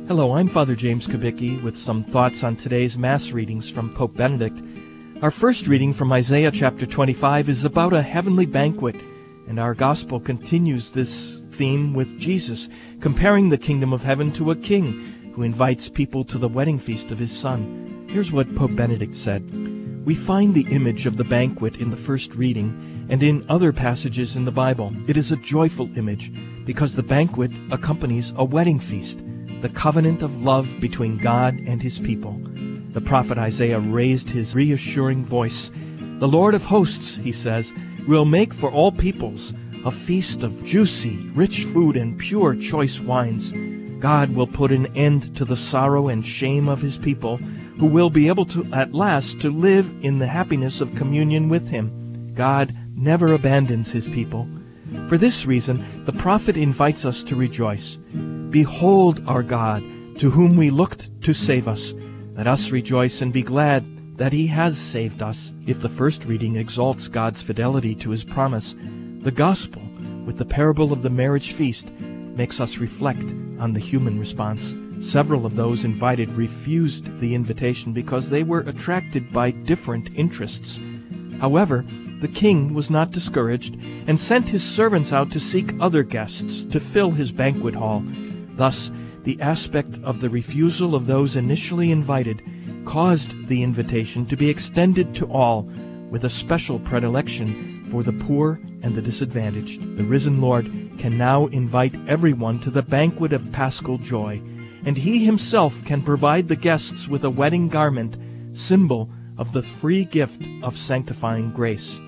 Hello, I'm Father James Kubicki with some thoughts on today's Mass readings from Pope Benedict. Our first reading from Isaiah chapter 25 is about a heavenly banquet, and our Gospel continues this theme with Jesus, comparing the kingdom of heaven to a king who invites people to the wedding feast of his Son. Here's what Pope Benedict said. We find the image of the banquet in the first reading and in other passages in the Bible. It is a joyful image because the banquet accompanies a wedding feast, the covenant of love between God and his people. The prophet Isaiah raised his reassuring voice. The Lord of hosts, he says, will make for all peoples a feast of juicy, rich food and pure choice wines. God will put an end to the sorrow and shame of his people, who will be able to at last to live in the happiness of communion with him. God never abandons his people. For this reason, the prophet invites us to rejoice. Behold our God, to whom we looked to save us. Let us rejoice and be glad that he has saved us. If the first reading exalts God's fidelity to his promise, the Gospel, with the parable of the marriage feast, makes us reflect on the human response. Several of those invited refused the invitation because they were attracted by different interests. However, the king was not discouraged and sent his servants out to seek other guests to fill his banquet hall. Thus, the aspect of the refusal of those initially invited caused the invitation to be extended to all, with a special predilection for the poor and the disadvantaged. The risen Lord can now invite everyone to the banquet of paschal joy, and he himself can provide the guests with a wedding garment, symbol of the free gift of sanctifying grace.